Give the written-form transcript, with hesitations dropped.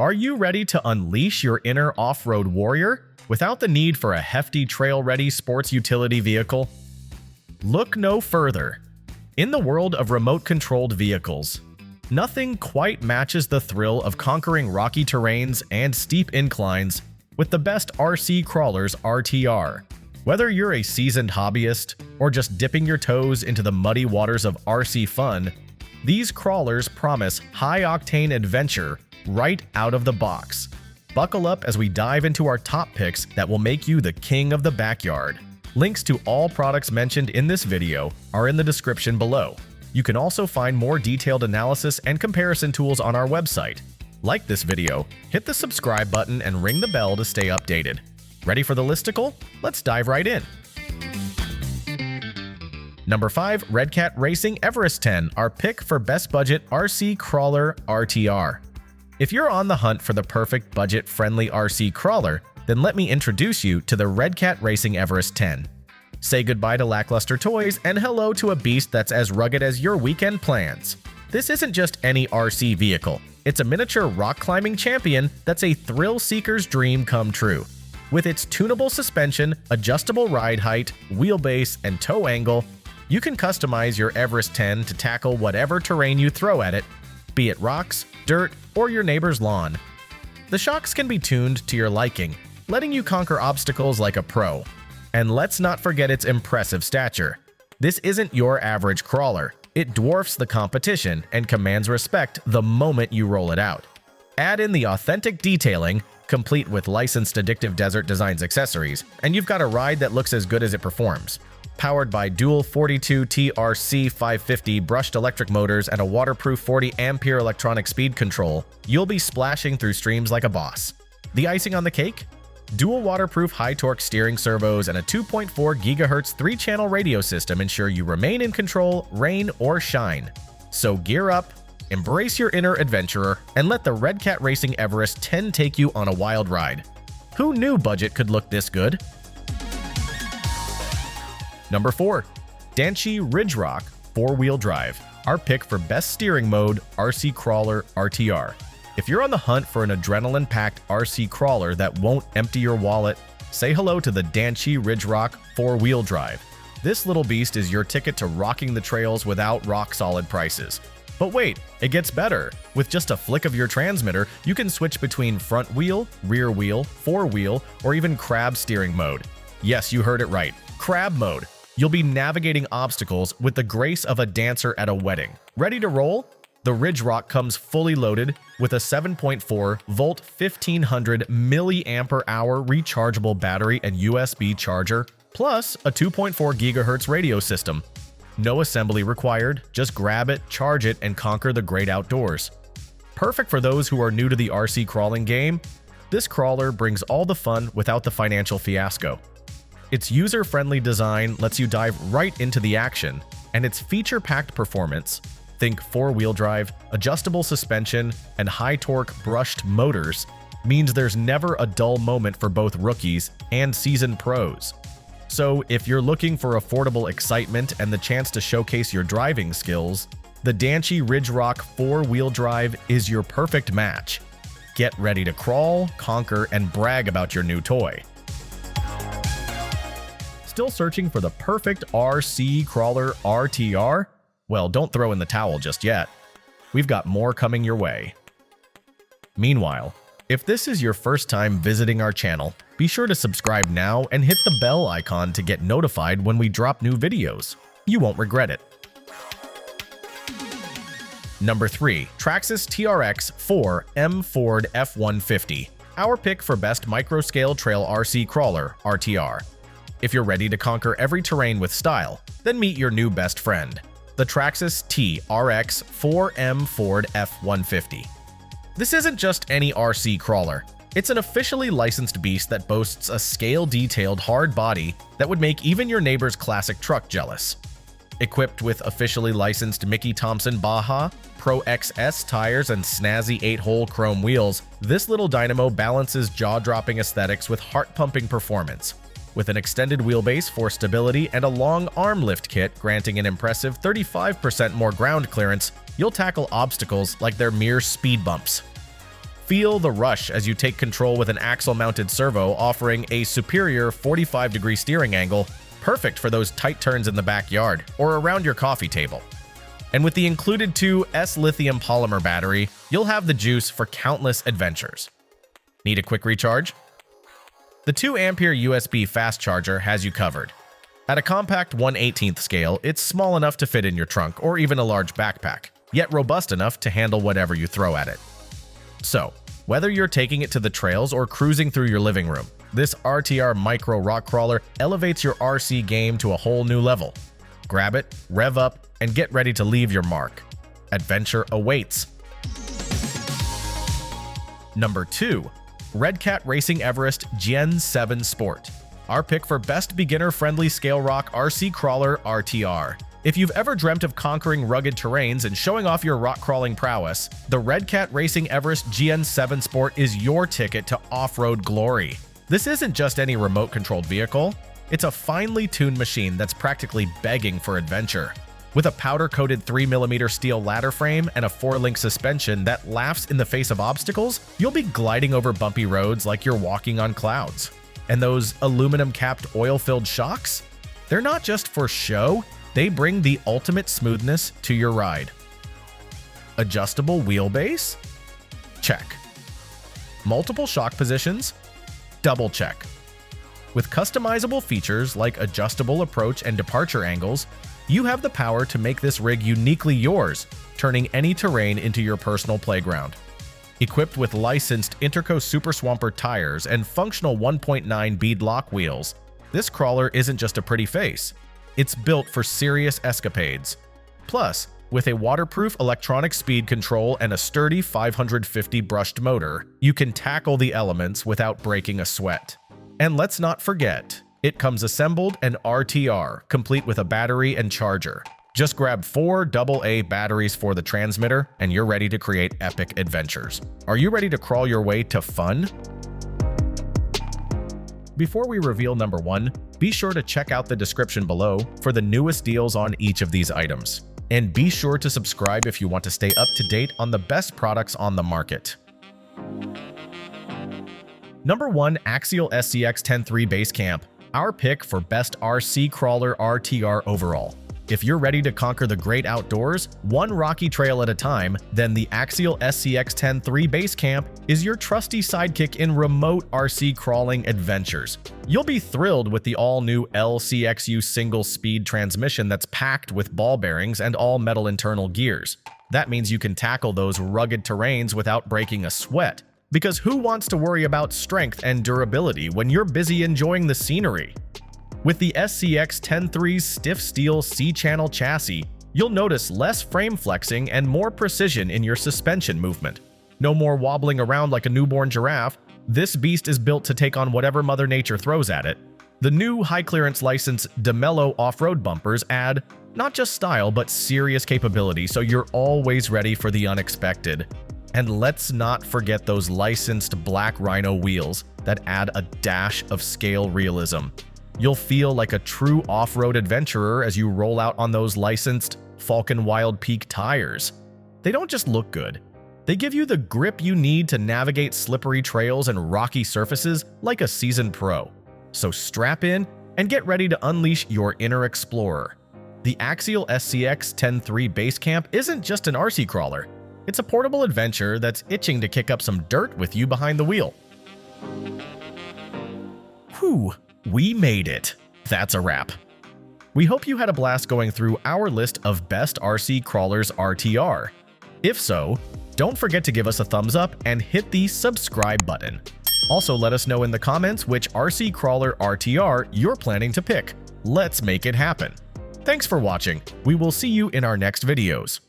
Are you ready to unleash your inner off-road warrior without the need for a hefty trail-ready sports utility vehicle? Look no further. In the world of remote-controlled vehicles, nothing quite matches the thrill of conquering rocky terrains and steep inclines with the best RC Crawlers RTR. Whether you're a seasoned hobbyist or just dipping your toes into the muddy waters of RC fun, these crawlers promise high-octane adventure right out of the box. Buckle up as we dive into our top picks that will make you the king of the backyard. Links to all products mentioned in this video are in the description below. You can also find more detailed analysis and comparison tools on our website. Like this video, hit the subscribe button and ring the bell to stay updated. Ready for the listicle? Let's dive right in. Number 5. Redcat Racing Everest 10, our pick for best budget RC Crawler RTR. If you're on the hunt for the perfect budget-friendly RC crawler, then let me introduce you to the Redcat Racing Everest 10. Say goodbye to lackluster toys and hello to a beast that's as rugged as your weekend plans. This isn't just any RC vehicle. It's a miniature rock-climbing champion that's a thrill-seeker's dream come true. With its tunable suspension, adjustable ride height, wheelbase, and tow angle, you can customize your Everest 10 to tackle whatever terrain you throw at it, be it rocks, dirt, or your neighbor's lawn. The shocks can be tuned to your liking, letting you conquer obstacles like a pro. And let's not forget its impressive stature. This isn't your average crawler. It dwarfs the competition and commands respect the moment you roll it out. Add in the authentic detailing, complete with licensed Addictive Desert Designs accessories, and you've got a ride that looks as good as it performs. Powered by dual 42 TRC-550 brushed electric motors and a waterproof 40 ampere electronic speed control, you'll be splashing through streams like a boss. The icing on the cake? Dual waterproof high-torque steering servos and a 2.4 GHz 3-channel radio system ensure you remain in control, rain or shine. So gear up, embrace your inner adventurer, and let the Redcat Racing Everest 10 take you on a wild ride. Who knew budget could look this good? Number 4. DANCHEE RidgeRock 4-wheel drive, our pick for best steering mode RC Crawler RTR. If you're on the hunt for an adrenaline-packed RC crawler that won't empty your wallet, say hello to the DANCHEE RidgeRock 4-wheel drive. This little beast is your ticket to rocking the trails without rock-solid prices. But wait, it gets better. With just a flick of your transmitter, you can switch between front wheel, rear wheel, 4-wheel, or even crab steering mode. Yes, you heard it right, crab mode. You'll be navigating obstacles with the grace of a dancer at a wedding. Ready to roll? The RidgeRock comes fully loaded with a 7.4-volt 1500 mAh rechargeable battery and USB charger, plus a 2.4 GHz radio system. No assembly required, just grab it, charge it, and conquer the great outdoors. Perfect for those who are new to the RC crawling game, this crawler brings all the fun without the financial fiasco. Its user-friendly design lets you dive right into the action, and its feature-packed performance, think 4-wheel drive, adjustable suspension, and high-torque brushed motors, means there's never a dull moment for both rookies and seasoned pros. So if you're looking for affordable excitement and the chance to showcase your driving skills, the DANCHEE RidgeRock 4-wheel drive is your perfect match. Get ready to crawl, conquer, and brag about your new toy. Still searching for the perfect RC Crawler RTR? Well, don't throw in the towel just yet. We've got more coming your way. Meanwhile, if this is your first time visiting our channel, be sure to subscribe now and hit the bell icon to get notified when we drop new videos. You won't regret it. Number 3. Traxxas TRX-4M Ford F-150, our pick for best micro-scale trail RC Crawler RTR. If you're ready to conquer every terrain with style, then meet your new best friend, the Traxxas TRX-4M Ford F-150. This isn't just any RC crawler. It's an officially licensed beast that boasts a scale-detailed hard body that would make even your neighbor's classic truck jealous. Equipped with officially licensed Mickey Thompson Baja, Pro XS tires, and snazzy 8-hole chrome wheels, this little dynamo balances jaw-dropping aesthetics with heart-pumping performance. With an extended wheelbase for stability and a long arm lift kit granting an impressive 35% more ground clearance, you'll tackle obstacles like they're mere speed bumps. feel the rush as you take control with an Axial-mounted servo offering a superior 45-degree steering angle, perfect for those tight turns in the backyard or around your coffee table. And with the included 2S lithium polymer battery, you'll have the juice for countless adventures. Need a quick recharge? The 2-ampere USB fast charger has you covered. At a compact 1/18 scale, it's small enough to fit in your trunk or even a large backpack, yet robust enough to handle whatever you throw at it. So, whether you're taking it to the trails or cruising through your living room, this RTR Micro Rock Crawler elevates your RC game to a whole new level. Grab it, rev up, and get ready to leave your mark. Adventure awaits. Number 2. Redcat Racing Everest Gen 7 Sport. Our pick for best beginner-friendly scale rock RC Crawler RTR. If you've ever dreamt of conquering rugged terrains and showing off your rock crawling prowess, the Redcat Racing Everest Gen 7 Sport is your ticket to off-road glory. This isn't just any remote-controlled vehicle. It's a finely tuned machine that's practically begging for adventure. With a powder-coated 3mm steel ladder frame and a 4-link suspension that laughs in the face of obstacles, you'll be gliding over bumpy roads like you're walking on clouds. And those aluminum-capped oil-filled shocks? They're not just for show, they bring the ultimate smoothness to your ride. Adjustable wheelbase? Check. Multiple shock positions? Double check. With customizable features like adjustable approach and departure angles, you have the power to make this rig uniquely yours, turning any terrain into your personal playground. Equipped with licensed Interco Super Swamper tires and functional 1.9 bead lock wheels, this crawler isn't just a pretty face. It's built for serious escapades. Plus, with a waterproof electronic speed control and a sturdy 550 brushed motor, you can tackle the elements without breaking a sweat. And let's not forget, it comes assembled an RTR, complete with a battery and charger. Just grab 4 AA batteries for the transmitter, and you're ready to create epic adventures. Are you ready to crawl your way to fun? Before we reveal number 1, be sure to check out the description below for the newest deals on each of these items. And be sure to subscribe if you want to stay up to date on the best products on the market. Number 1. Axial SCX 10.3 Base Camp. Our pick for best RC Crawler RTR overall. If you're ready to conquer the great outdoors, one rocky trail at a time, then the Axial SCX 10.3 Base Camp is your trusty sidekick in remote RC crawling adventures. You'll be thrilled with the all-new LCXU single-speed transmission that's packed with ball bearings and all-metal internal gears. That means you can tackle those rugged terrains without breaking a sweat. Because who wants to worry about strength and durability when you're busy enjoying the scenery? With the SCX 10.3's stiff steel C-channel chassis, you'll notice less frame flexing and more precision in your suspension movement. No more wobbling around like a newborn giraffe. This beast is built to take on whatever Mother Nature throws at it. The new high-clearance license DeMello off-road bumpers add not just style but serious capability, so you're always ready for the unexpected. And let's not forget those licensed black Rhino wheels that add a dash of scale realism. You'll feel like a true off-road adventurer as you roll out on those licensed Falcon Wild Peak tires. They don't just look good. They give you the grip you need to navigate slippery trails and rocky surfaces like a seasoned pro. So strap in and get ready to unleash your inner explorer. The Axial SCX 10.3 Base Camp isn't just an RC crawler. It's a portable adventure that's itching to kick up some dirt with you behind the wheel. Whew, we made it. That's a wrap. We hope you had a blast going through our list of best RC Crawlers RTR. If so, don't forget to give us a thumbs up and hit the subscribe button. Also, let us know in the comments which RC Crawler RTR you're planning to pick. Let's make it happen. Thanks for watching. We will see you in our next videos.